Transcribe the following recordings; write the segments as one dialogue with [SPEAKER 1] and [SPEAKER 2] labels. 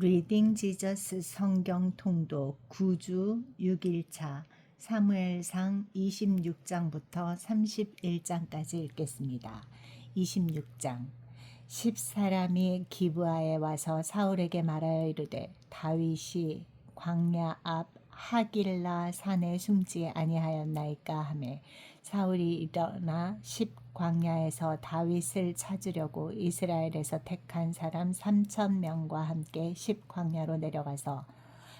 [SPEAKER 1] 리딩 지저스 성경 통독 9주 6일차 사무엘상 26장부터 31장까지 읽겠습니다. 26장 10사람이 기브아에 와서 사울에게 말하여 이르되 다윗이 광야 앞 하길라 산에 숨지 아니하였나이까 하매 사울이 일어나 광야에서 다윗을 찾으려고 이스라엘에서 택한 사람 3,000명과 함께 광야로 내려가서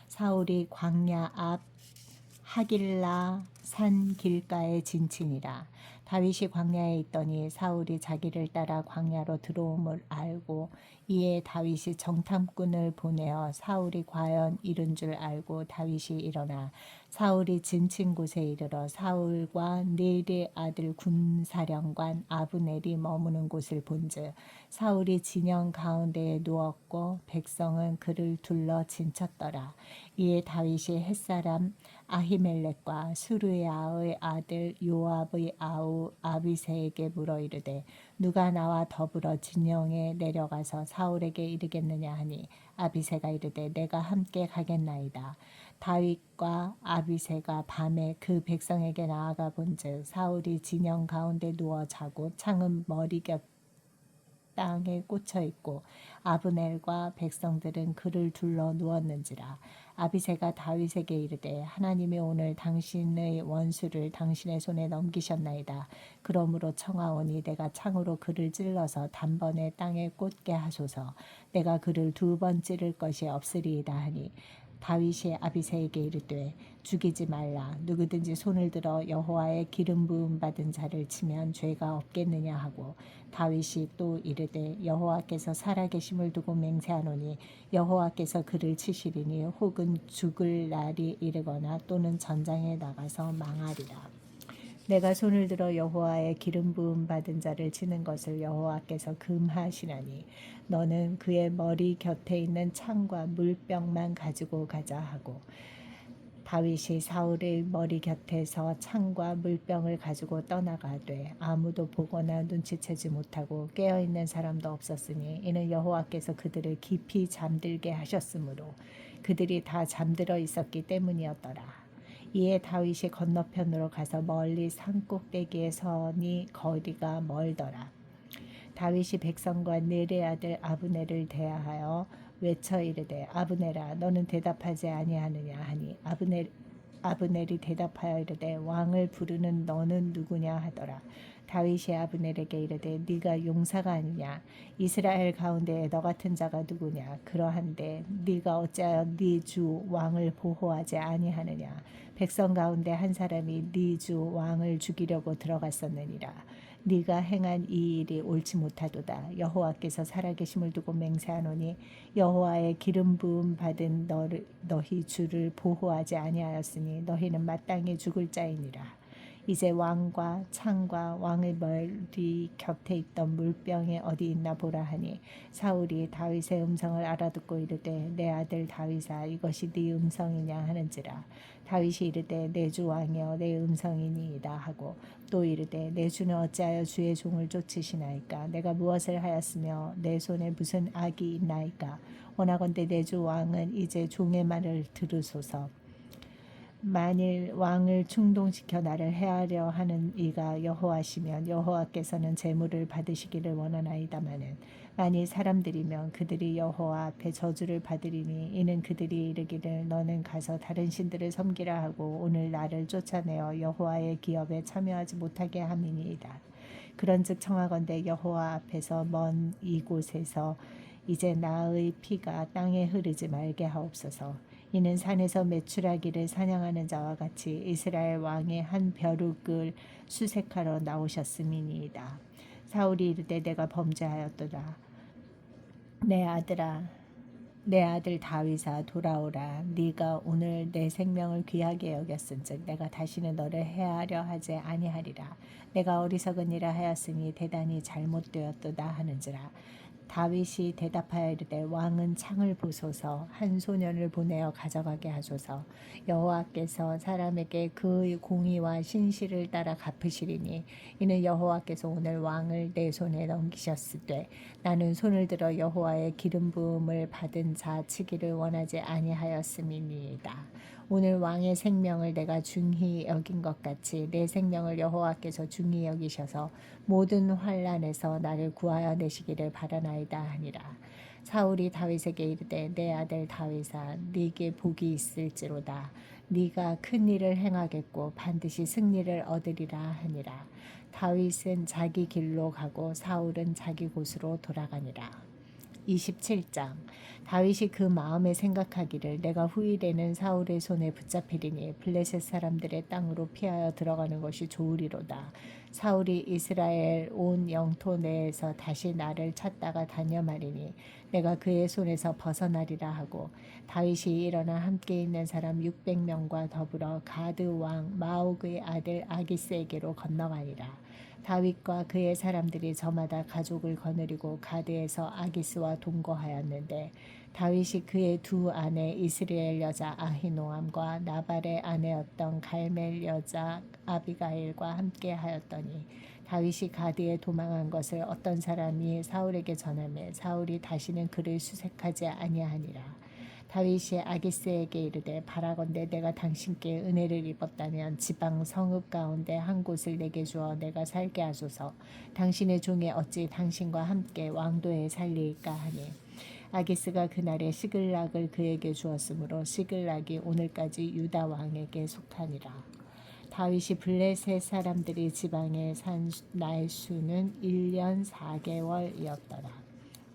[SPEAKER 1] 사울이 광야 앞 하길라 산 길가에 진친이라. 다윗이 광야에 있더니 사울이 자기를 따라 광야로 들어옴을 알고 이에 다윗이 정탐꾼을 보내어 사울이 과연 이른 줄 알고 다윗이 일어나 사울이 진친 곳에 이르러 사울과 넬의 아들 군사령관 아브넬이 머무는 곳을 본즉 사울이 진영 가운데에 누웠고 백성은 그를 둘러 진쳤더라. 이에 다윗이 햇사람 아히멜렉과 수르야의 아들 요압의 아우 아비새에게 물어 이르되 누가 나와 더불어 진영에 내려가서 사울에게 이르겠느냐 하니 아비새가 이르되 내가 함께 가겠나이다. 다윗과 아비새가 밤에 그 백성에게 나아가 본즉 사울이 진영 가운데 누워 자고 창은 머리 곁 땅에 꽂혀 있고 아브넬과 백성들은 그를 둘러 누웠는지라. 아비새가 다윗에게 이르되 하나님이 오늘 당신의 원수를 당신의 손에 넘기셨나이다. 그러므로 청하오니 내가 창으로 그를 찔러서 단번에 땅에 꽂게 하소서. 내가 그를 2번 찌를 것이 없으리이다 하니 다윗이 아비새에게 이르되 죽이지 말라. 누구든지 손을 들어 여호와의 기름 부음 받은 자를 치면 죄가 없겠느냐 하고 다윗이 또 이르되 여호와께서 살아계심을 두고 맹세하노니 여호와께서 그를 치시리니 혹은 죽을 날이 이르거나 또는 전장에 나가서 망하리라. 내가 손을 들어 여호와의 기름 부음 받은 자를 치는 것을 여호와께서 금하시나니 너는 그의 머리 곁에 있는 창과 물병만 가지고 가자 하고 다윗이 사울의 머리 곁에서 창과 물병을 가지고 떠나가되 아무도 보거나 눈치채지 못하고 깨어있는 사람도 없었으니 이는 여호와께서 그들을 깊이 잠들게 하셨으므로 그들이 다 잠들어 있었기 때문이었더라. 이에 다윗이 건너편으로 가서 멀리 산꼭대기에 서니 거리가 멀더라. 다윗이 백성과 넬의 아들 아브넬을 대하여 외쳐 이르되 아브넬아 너는 대답하지 아니하느냐 하니 아브넬이 대답하여 이르되 왕을 부르는 너는 누구냐 하더라. 다윗이 아브넬에게 이르되 네가 용사가 아니냐 이스라엘 가운데 너 같은 자가 누구냐 그러한데 네가 어찌하여 네 주 왕을 보호하지 아니하느냐 백성 가운데 한 사람이 네 주 왕을 죽이려고 들어갔었느니라. 네가 행한 이 일이 옳지 못하도다. 여호와께서 살아계심을 두고 맹세하노니 여호와의 기름 부음 받은 너희 주를 보호하지 아니하였으니 너희는 마땅히 죽을 자이니라. 이제 왕과 창과 왕의 머리 곁에 있던 물병이 어디 있나 보라 하니 사울이 다윗의 음성을 알아듣고 이르되 내 아들 다윗아 이것이 네 음성이냐 하는지라. 다윗이 이르되 내 주 왕이여 내 음성이니이다 하고 또 이르되 내 주는 어찌하여 주의 종을 쫓으시나이까 내가 무엇을 하였으며 내 손에 무슨 악이 있나이까 원하건대 내 주 왕은 이제 종의 말을 들으소서. 만일 왕을 충동시켜 나를 해하려 하는 이가 여호와시면 여호와께서는 제물을 받으시기를 원하나이다마는 만일 사람들이면 그들이 여호와 앞에 저주를 받으리니 이는 그들이 이르기를 너는 가서 다른 신들을 섬기라 하고 오늘 나를 쫓아내어 여호와의 기업에 참여하지 못하게 함이니이다. 그런즉 청하건대 여호와 앞에서 먼 이곳에서 이제 나의 피가 땅에 흐르지 말게 하옵소서. 이는 산에서 메추라기를 사냥하는 자와 같이 이스라엘 왕의 한 벼룩을 수색하러 나오셨음이니이다. 사울이 이르되 내가 범죄하였도다. 내 아들아 내 아들 다윗아 돌아오라. 네가 오늘 내 생명을 귀하게 여겼은즉 내가 다시는 너를 해하려 하지 아니하리라. 내가 어리석은 일을 하였으니 대단히 잘못되었도다 하는지라. 다윗이 대답하여 이르되 왕은 창을 보소서 한 소년을 보내어 가져가게 하소서. 여호와께서 사람에게 그의 공의와 신실을 따라 갚으시리니 이는 여호와께서 오늘 왕을 내 손에 넘기셨으되 나는 손을 들어 여호와의 기름 부음을 받은 자 치기를 원하지 아니하였음이니이다. 오늘 왕의 생명을 내가 중히 여긴 것 같이 내 생명을 여호와께서 중히 여기셔서 모든 환난에서 나를 구하여 내시기를 바라나이다 하니라. 사울이 다윗에게 이르되 내 아들 다윗아 네게 복이 있을지로다. 네가 큰 일을 행하겠고 반드시 승리를 얻으리라 하니라. 다윗은 자기 길로 가고 사울은 자기 곳으로 돌아가니라. 27장. 다윗이 그 마음에 생각하기를 내가 후일에는 사울의 손에 붙잡히리니 블레셋 사람들의 땅으로 피하여 들어가는 것이 좋으리로다. 사울이 이스라엘 온 영토 내에서 다시 나를 찾다가 다녀마리니 내가 그의 손에서 벗어나리라 하고 다윗이 일어나 함께 있는 사람 600명과 더불어 가드 왕 마옥의 아들 아기스에게로 건너가니라. 다윗과 그의 사람들이 저마다 가족을 거느리고 가드에서 아기스와 동거하였는데 다윗이 그의 두 아내 이스라엘 여자 아히노암과 나발의 아내였던 갈멜 여자 아비가일과 함께 하였더니 다윗이 가드에 도망한 것을 어떤 사람이 사울에게 전하매 사울이 다시는 그를 수색하지 아니하니라. 다윗이 아기스에게 이르되 바라건대 내가 당신께 은혜를 입었다면 지방 성읍 가운데 한 곳을 내게 주어 내가 살게 하소서. 당신의 종이 어찌 당신과 함께 왕도에 살리까 하니 아기스가 그날에 시글락을 그에게 주었으므로 시글락이 오늘까지 유다 왕에게 속하니라. 다윗이 블레셋 사람들이 지방에 산 날수는 1년 4개월이었더라.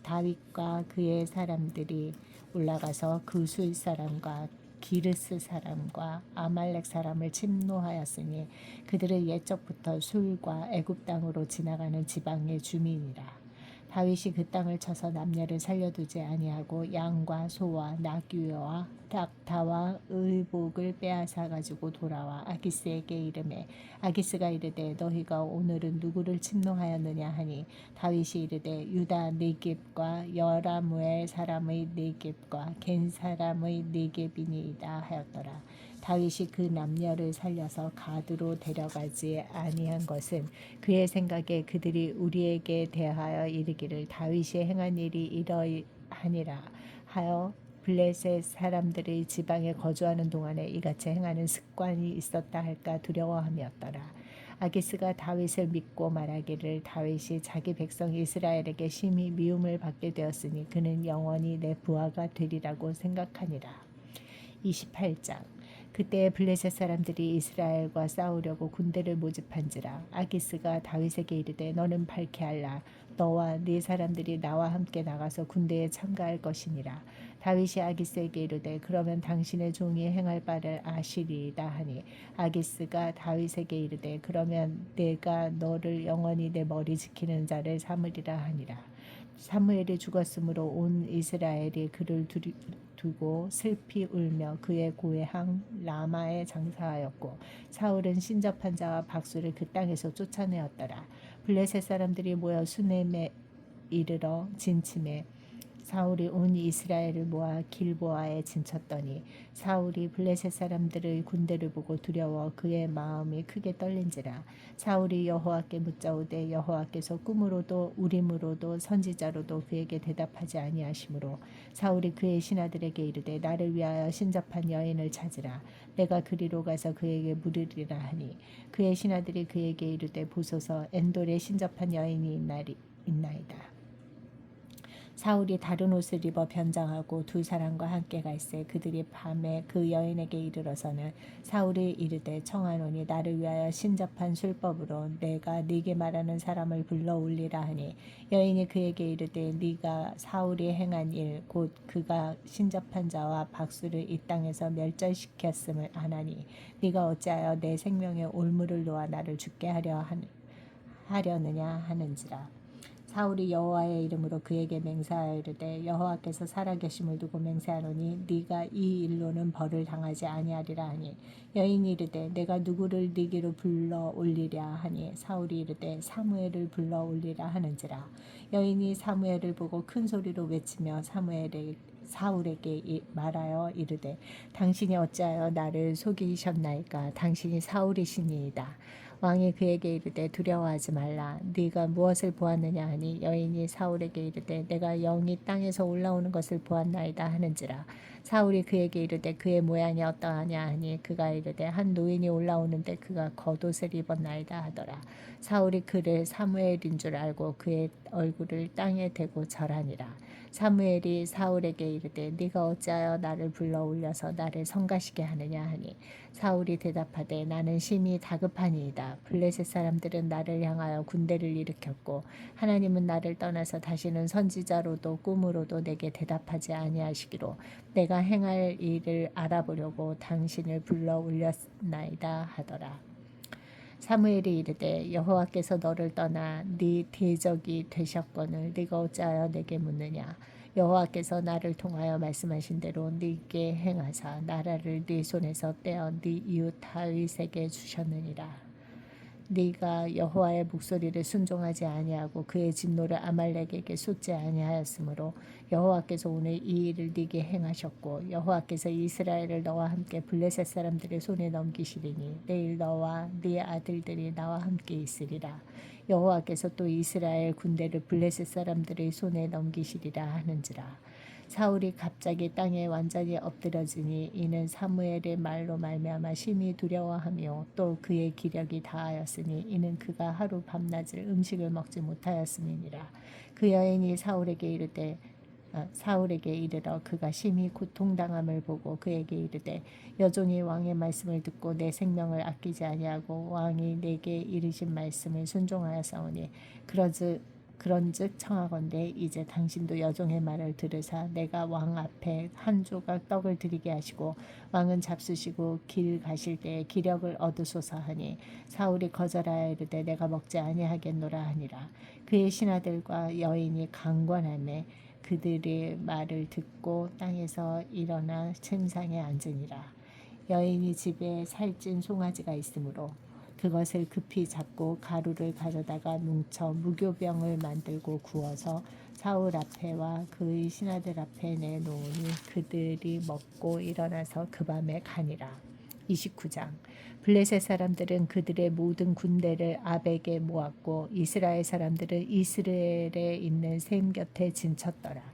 [SPEAKER 1] 다윗과 그의 사람들이 올라가서 그술 사람과 기르스 사람과 아말렉 사람을 침노하였으니 그들은 옛적부터 술과 애굽 땅으로 지나가는 지방의 주민이라. 다윗이 그 땅을 쳐서 남녀를 살려두지 아니하고 양과 소와 나귀와 닭다와 의복을 빼앗아 가지고 돌아와 아기스에게 이르매 아기스가 이르되 너희가 오늘은 누구를 침노하였느냐 하니 다윗이 이르되 유다 네겝과 여라무엘 사람의 네겝과 겐 사람의 네겝이니이다 하였더라. 다윗이 그 남녀를 살려서 가드로 데려가지 아니한 것은 그의 생각에 그들이 우리에게 대하여 이르기를 다윗이 행한 일이 이러하니라 하여 블레셋 사람들의 지방에 거주하는 동안에 이같이 행하는 습관이 있었다 할까 두려워함이었더라. 아기스가 다윗을 믿고 말하기를 다윗이 자기 백성 이스라엘에게 심히 미움을 받게 되었으니 그는 영원히 내 부하가 되리라고 생각하니라. 28장. 그때 블레셋 사람들이 이스라엘과 싸우려고 군대를 모집한지라 아기스가 다윗에게 이르되 너는 밝게 알라. 너와 네 사람들이 나와 함께 나가서 군대에 참가할 것이니라. 다윗이 아기스에게 이르되 그러면 당신의 종이 행할 바를 아시리이다 하니 아기스가 다윗에게 이르되 그러면 내가 너를 영원히 내 머리 지키는 자를 삼으리라 하니라. 사무엘이 죽었으므로 온 이스라엘이 그를 두고 슬피 울며 그의 고향 라마에 장사하였고 사울은 신접한 자와 박수를 그 땅에서 쫓아내었더라. 블레셋 사람들이 모여 수넴에 이르러 진침해 사울이 온 이스라엘을 모아 길보아에 진쳤더니 사울이 블레셋 사람들의 군대를 보고 두려워 그의 마음이 크게 떨린지라. 사울이 여호와께 묻자오되 여호와께서 꿈으로도 우림으로도 선지자로도 그에게 대답하지 아니하시므로 사울이 그의 신하들에게 이르되 나를 위하여 신접한 여인을 찾으라. 내가 그리로 가서 그에게 물으리라 하니 그의 신하들이 그에게 이르되 보소서 엔돌에 신접한 여인이 있나이다. 사울이 다른 옷을 입어 변장하고 두 사람과 함께 갈새 그들이 밤에 그 여인에게 이르러서는 사울이 이르되 청하노니 나를 위하여 신접한 술법으로 내가 네게 말하는 사람을 불러 올리라 하니 여인이 그에게 이르되 네가 사울이 행한 일 곧 그가 신접한 자와 박수를 이 땅에서 멸절시켰음을 아나니 네가 어찌하여 내 생명에 올무를 놓아 나를 죽게 하려느냐 하는지라. 사울이 여호와의 이름으로 그에게 맹세하여 이르되 여호와께서 살아계심을 두고 맹세하노니 네가 이 일로는 벌을 당하지 아니하리라 하니 여인이 이르되 내가 누구를 네게로 불러 올리랴 하니 사울이 이르되 사무엘을 불러 올리라 하는지라. 여인이 사무엘을 보고 큰 소리로 외치며 사울에게 말하여 이르되 당신이 어찌하여 나를 속이셨나이까. 당신이 사울이시니이다. 왕이 그에게 이르되 두려워하지 말라. 네가 무엇을 보았느냐 하니 여인이 사울에게 이르되 내가 영이 땅에서 올라오는 것을 보았나이다 하는지라. 사울이 그에게 이르되 그의 모양이 어떠하냐 하니 그가 이르되 한 노인이 올라오는데 그가 겉옷을 입었나이다 하더라. 사울이 그를 사무엘인 줄 알고 그의 얼굴을 땅에 대고 절하니라. 사무엘이 사울에게 이르되 네가 어찌하여 나를 불러 올려서 나를 성가시게 하느냐 하니 사울이 대답하되 나는 심히 다급하니이다. 블레셋 사람들은 나를 향하여 군대를 일으켰고 하나님은 나를 떠나서 다시는 선지자로도 꿈으로도 내게 대답하지 아니하시기로 내가 행할 일을 알아보려고 당신을 불러 올렸나이다 하더라. 사무엘이 이르되 여호와께서 너를 떠나 네 대적이 되셨거늘 네가 어찌하여 내게 묻느냐. 여호와께서 나를 통하여 말씀하신 대로 네게 행하사 나라를 네 손에서 떼어 네 이웃 다윗에게 주셨느니라. 네가 여호와의 목소리를 순종하지 아니하고 그의 진노를 아말렉에게 쏟지 아니하였으므로 여호와께서 오늘 이 일을 네게 행하셨고 여호와께서 이스라엘을 너와 함께 블레셋 사람들의 손에 넘기시리니 내일 너와 네 아들들이 나와 함께 있으리라. 여호와께서 또 이스라엘 군대를 블레셋 사람들의 손에 넘기시리라 하는지라. 사울이 갑자기 땅에 완전히 엎드러지니 이는 사무엘의 말로 말미암아 심히 두려워하며 또 그의 기력이 다하였으니 이는 그가 하루 밤낮을 음식을 먹지 못하였음이니라. 그 여인이 사울에게 이르러 그가 심히 고통당함을 보고 그에게 이르되 여종이 왕의 말씀을 듣고 내 생명을 아끼지 아니하고 왕이 내게 이르신 말씀을 순종하였사오니 그런즉 청하건대 이제 당신도 여종의 말을 들으사 내가 왕 앞에 한 조각 떡을 드리게 하시고 왕은 잡수시고 길 가실 때에 기력을 얻으소서 하니 사울이 거절하여 이르되 내가 먹지 아니하겠노라 하니라. 그의 신하들과 여인이 강권하매 그들의 말을 듣고 땅에서 일어나 침상에 앉으니라. 여인이 집에 살찐 송아지가 있으므로 그것을 급히 잡고 가루를 가져다가 뭉쳐 무교병을 만들고 구워서 사울 앞에와 그의 신하들 앞에 내놓으니 그들이 먹고 일어나서 그 밤에 가니라. 29장. 블레셋 사람들은 그들의 모든 군대를 아벡에 모았고 이스라엘 사람들은 이스라엘에 있는 셈 곁에 진쳤더라.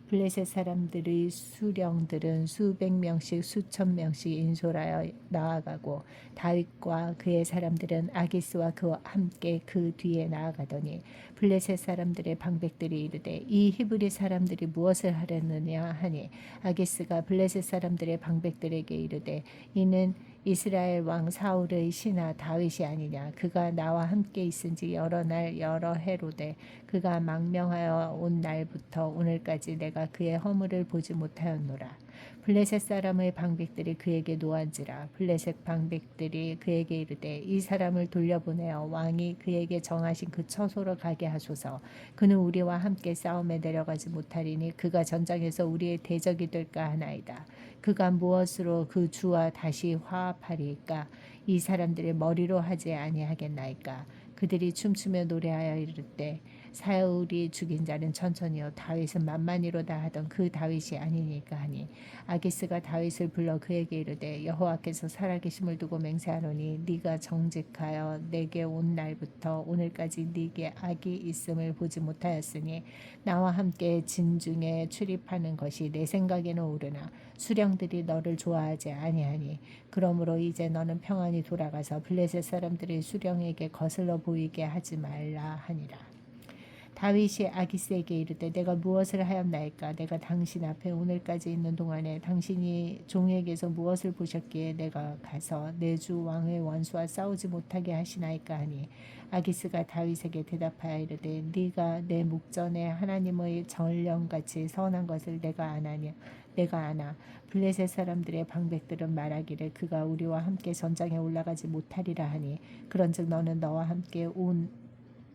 [SPEAKER 1] 블레셋 사람들의 수령들은 수백 명씩 수천 명씩 인솔하여 나아가고 다윗과 그의 사람들은 아기스와 그와 함께 그 뒤에 나아가더니 블레셋 사람들의 방백들이 이르되 이 히브리 사람들이 무엇을 하려느냐 하니 아기스가 블레셋 사람들의 방백들에게 이르되 이는 이스라엘 왕 사울의 신하 다윗이 아니냐. 그가 나와 함께 있은지 여러 날 여러 해로되 그가 망명하여 온 날부터 오늘까지 내가 그의 허물을 보지 못하였노라. 블레셋 사람의 방백들이 그에게 노한지라. 블레셋 방백들이 그에게 이르되 이 사람을 돌려보내어 왕이 그에게 정하신 그 처소로 가게 하소서. 그는 우리와 함께 싸움에 내려가지 못하리니 그가 전장에서 우리의 대적이 될까 하나이다. 그가 무엇으로 그 주와 다시 화합하리까? 이 사람들의 머리로 하지 아니하겠나이까? 그들이 춤추며 노래하여 이르되 사울이 죽인 자는 천천히요 다윗은 만만히로다 하던 그 다윗이 아니니까 하니 아기스가 다윗을 불러 그에게 이르되 여호와께서 살아계심을 두고 맹세하노니 네가 정직하여 내게 온 날부터 오늘까지 네게 악이 있음을 보지 못하였으니 나와 함께 진중에 출입하는 것이 내 생각에는 옳으나 수령들이 너를 좋아하지 아니하니 그러므로 이제 너는 평안히 돌아가서 블레셋 사람들의 수령에게 거슬러 보이게 하지 말라 하니라. 다윗이 아기스에게 이르되 내가 무엇을 하였나이까? 내가 당신 앞에 오늘까지 있는 동안에 당신이 종에게서 무엇을 보셨기에 내가 가서 내 주 왕의 원수와 싸우지 못하게 하시나이까 하니 아기스가 다윗에게 대답하여 이르되 네가 내 목전에 하나님의 전령같이 선한 것을 내가 아나 블레셋 사람들의 방백들은 말하기를 그가 우리와 함께 전장에 올라가지 못하리라 하니 그런즉 너는 너와 함께 온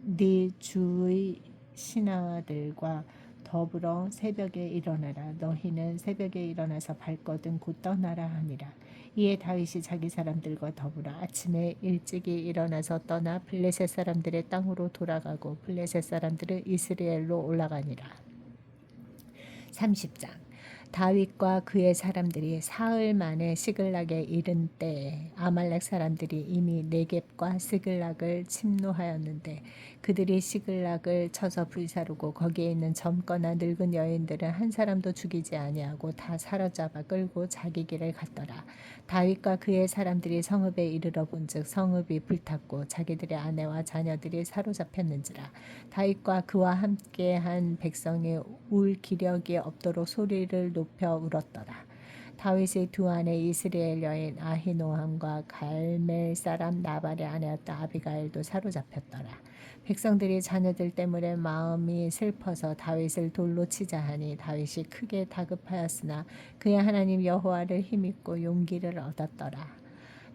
[SPEAKER 1] 네 주의 신하들과 더불어 새벽에 일어나라. 너희는 새벽에 일어나서 발거든 곧 떠나라 하니라. 이에 다윗이 자기 사람들과 더불어 아침에 일찍이 일어나서 떠나 블레셋 사람들의 땅으로 돌아가고 블레셋 사람들은 이스라엘로 올라가니라. 30장. 다윗과 그의 사람들이 사흘 만에 시글락에 이른 때에 아말렉 사람들이 이미 네겝과 시글락을 침노하였는데 그들이 시글락을 쳐서 불사르고 거기에 있는 젊거나 늙은 여인들은 한 사람도 죽이지 아니하고 다 사로잡아 끌고 자기 길을 갔더라. 다윗과 그의 사람들이 성읍에 이르러 본즉 성읍이 불탔고 자기들의 아내와 자녀들이 사로잡혔는지라. 다윗과 그와 함께한 백성이 울 기력이 없도록 소리를 높여 울었더라. 다윗의 두 아내 이스라엘 여인 아히노함과 갈멜 사람 나발의 아내였던 아비가일도 사로잡혔더라. 백성들이 자녀들 때문에 마음이 슬퍼서 다윗을 돌로 치자 하니 다윗이 크게 다급하였으나 그의 하나님 여호와를 힘입고 용기를 얻었더라.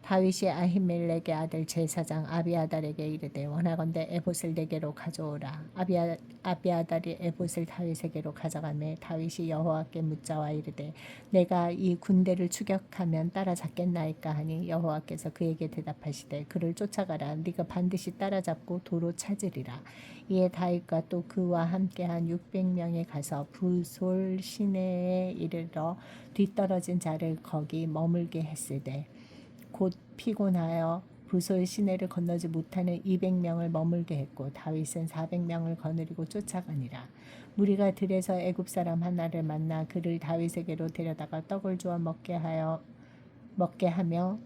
[SPEAKER 1] 다윗이 아히멜렉의 아들 제사장 아비아달에게 이르되 원하건대 에봇을 내게로 가져오라. 아비아달이 에봇을 다윗에게로 가져가매 다윗이 여호와께 묻자와 이르되 내가 이 군대를 추격하면 따라잡겠나이까 하니 여호와께서 그에게 대답하시되 그를 쫓아가라. 네가 반드시 따라잡고 도로 찾으리라. 이에 다윗과 또 그와 함께한 600명이 가서 부솔 시내에 이르러 뒤떨어진 자를 거기 머물게 했으되 곧 피곤하여 부솔 시내를 건너지 못하는 200명을 머물게 했고 다윗은 400명을 거느리고 쫓아가니라. 무리가 들에서 애굽 사람 하나를 만나 그를 다윗에게로 데려다가 떡을 주어 먹게 하며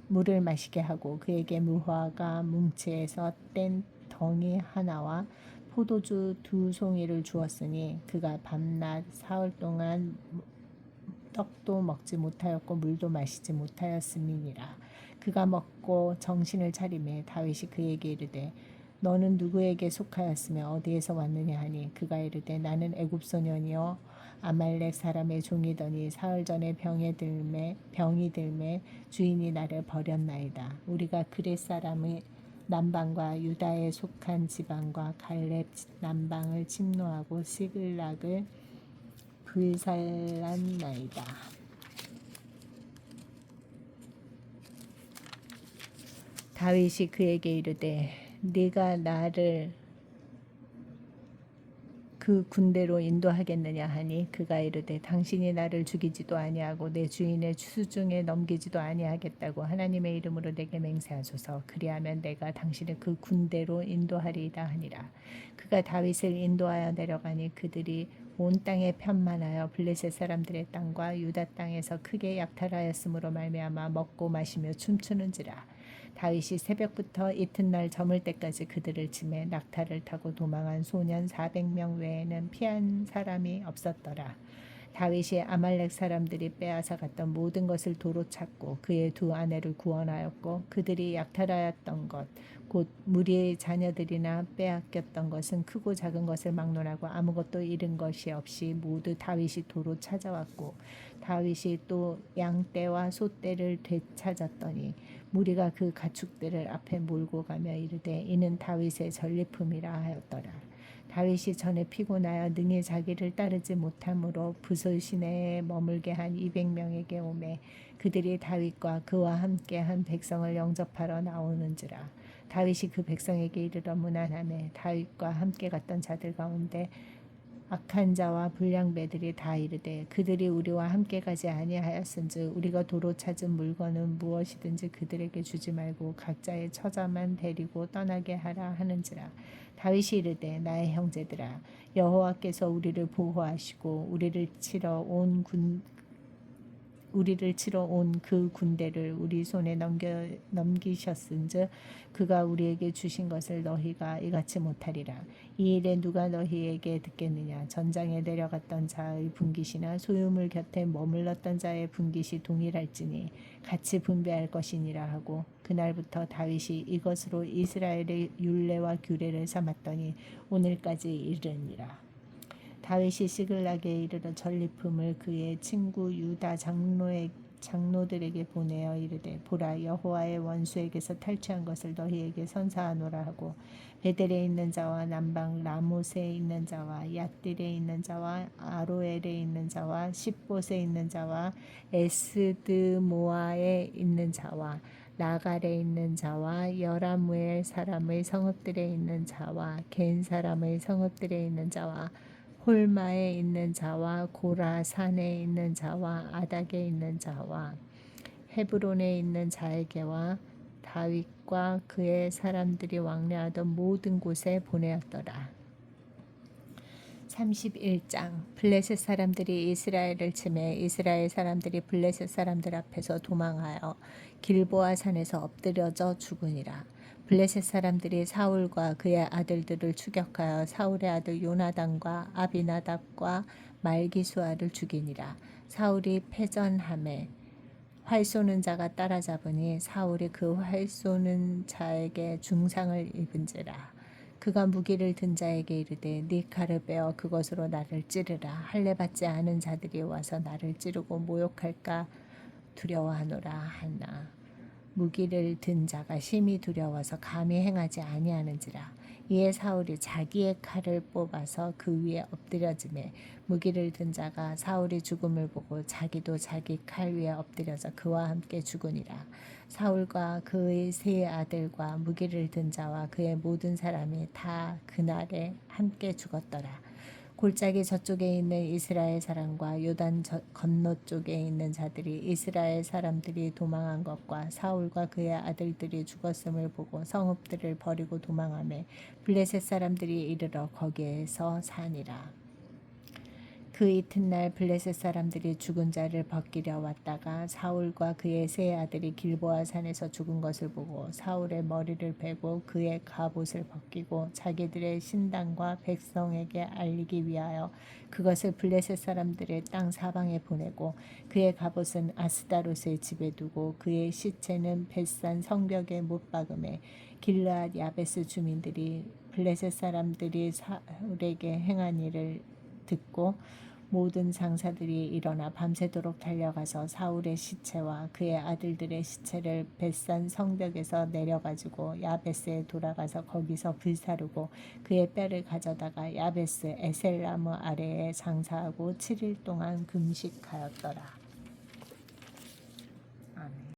[SPEAKER 1] 물을 마시게 하고 그에게 무화과 뭉치에서 뗀 덩이 하나와 포도주 2송이를 주었으니 그가 밤낮 사흘 동안 떡도 먹지 못하였고 물도 마시지 못하였음이니라. 그가 먹고 정신을 차리매 다윗이 그에게 이르되 너는 누구에게 속하였으며 어디에서 왔느냐 하니 그가 이르되 나는 애굽 소년이요 아말렉 사람의 종이더니 사흘 전에 병이 들매 주인이 나를 버렸나이다. 우리가 그렛 사람의 남방과 유다에 속한 지방과 갈렙 남방을 침노하고 시글락을 불살랐나이다. 다윗이 그에게 이르되 네가 나를 그 군대로 인도하겠느냐 하니 그가 이르되 당신이 나를 죽이지도 아니하고 내 주인의 수중에 넘기지도 아니하겠다고 하나님의 이름으로 내게 맹세하소서. 그리하면 내가 당신을 그 군대로 인도하리이다 하니라. 그가 다윗을 인도하여 내려가니 그들이 온 땅에 편만하여 블레셋 사람들의 땅과 유다 땅에서 크게 약탈하였으므로 말미암아 먹고 마시며 춤추는지라. 다윗이 새벽부터 이튿날 저물 때까지 그들을 치매 낙타를 타고 도망한 소년 400명 외에는 피한 사람이 없었더라. 다윗이 아말렉 사람들이 빼앗아 갔던 모든 것을 도로 찾고 그의 두 아내를 구원하였고 그들이 약탈하였던 것 곧 무리의 자녀들이나 빼앗겼던 것은 크고 작은 것을 막론하고 아무것도 잃은 것이 없이 모두 다윗이 도로 찾아왔고 다윗이 또 양떼와 소떼를 되찾았더니 무리가 그 가축들을 앞에 몰고 가며 이르되 이는 다윗의 전리품이라 하였더라. 다윗이 전에 피곤하여 능히 자기를 따르지 못하므로 부솔 시내에 머물게 한 200명에게 오매 그들이 다윗과 그와 함께한 백성을 영접하러 나오는지라. 다윗이 그 백성에게 이르러 문안하매 다윗과 함께 갔던 자들 가운데 악한 자와 불량배들이 다 이르되 그들이 우리와 함께 가지 아니하였은즉 우리가 도로 찾은 물건은 무엇이든지 그들에게 주지 말고 각자의 처자만 데리고 떠나게 하라 하는지라. 다윗이 이르되 나의 형제들아 여호와께서 우리를 보호하시고 우리를 치러 온 그 군대를 우리 손에 넘기셨은즉 그가 우리에게 주신 것을 너희가 이같이 못하리라. 이 일에 누가 너희에게 듣겠느냐. 전장에 내려갔던 자의 분깃이나 소유물 곁에 머물렀던 자의 분깃이 동일할지니 같이 분배할 것이니라 하고 그날부터 다윗이 이것으로 이스라엘의 율례와 규례를 삼았더니 오늘까지 이르니라. 다윗이 시글락에 이르러 전리품을 그의 친구 유다 장로의 장로들에게 보내어 이르되 보라 여호와의 원수에게서 탈취한 것을 너희에게 선사하노라 하고 베델에 있는 자와 남방 라못에 있는 자와 얏딜에 있는 자와 아로엘에 있는 자와 십봇에 있는 자와 에스드모아에 있는 자와 라갈에 있는 자와 여라무엘 사람의 성읍들에 있는 자와 겐 사람의 성읍들에 있는 자와 홀마에 있는 자와 고라산에 있는 자와 아닥에 있는 자와 헤브론에 있는 자에게와 다윗과 그의 사람들이 왕래하던 모든 곳에 보내었더라. 31장 블레셋 사람들이 이스라엘을 치매 이스라엘 사람들이 블레셋 사람들 앞에서 도망하여 길보아 산에서 엎드려져 죽으니라. 블레셋 사람들이 사울과 그의 아들들을 추격하여 사울의 아들 요나단과 아비나답과 말기수아를 죽이니라. 사울이 패전함에 활 쏘는 자가 따라잡으니 사울이 그 활 쏘는 자에게 중상을 입은지라. 그가 무기를 든 자에게 이르되 네 칼을 빼어 그것으로 나를 찌르라. 할례 받지 않은 자들이 와서 나를 찌르고 모욕할까 두려워하노라 하나. 무기를 든 자가 심히 두려워서 감히 행하지 아니하는지라. 이에 사울이 자기의 칼을 뽑아서 그 위에 엎드려지매 무기를 든 자가 사울이 죽음을 보고 자기도 자기 칼 위에 엎드려서 그와 함께 죽으니라. 사울과 그의 세 아들과 무기를 든 자와 그의 모든 사람이 다 그날에 함께 죽었더라. 골짜기 저쪽에 있는 이스라엘 사람과 요단 건너 쪽에 있는 자들이 이스라엘 사람들이 도망한 것과 사울과 그의 아들들이 죽었음을 보고 성읍들을 버리고 도망하며 블레셋 사람들이 이르러 거기에서 사니라. 그 이튿날 블레셋 사람들이 죽은 자를 벗기려 왔다가 사울과 그의 세 아들이 길보아 산에서 죽은 것을 보고 사울의 머리를 베고 그의 갑옷을 벗기고 자기들의 신당과 백성에게 알리기 위하여 그것을 블레셋 사람들의 땅 사방에 보내고 그의 갑옷은 아스다롯의 집에 두고 그의 시체는 벳산 성벽에 못 박음에 길르앗 야베스 주민들이 블레셋 사람들이 사울에게 행한 일을 듣고 모든 장사들이 일어나 밤새도록 달려가서 사울의 시체와 그의 아들들의 시체를 벳산 성벽에서 내려가지고 야베스에 돌아가서 거기서 불사르고 그의 뼈를 가져다가 야베스 에셀나무 아래에 장사하고 7일 동안 금식하였더라.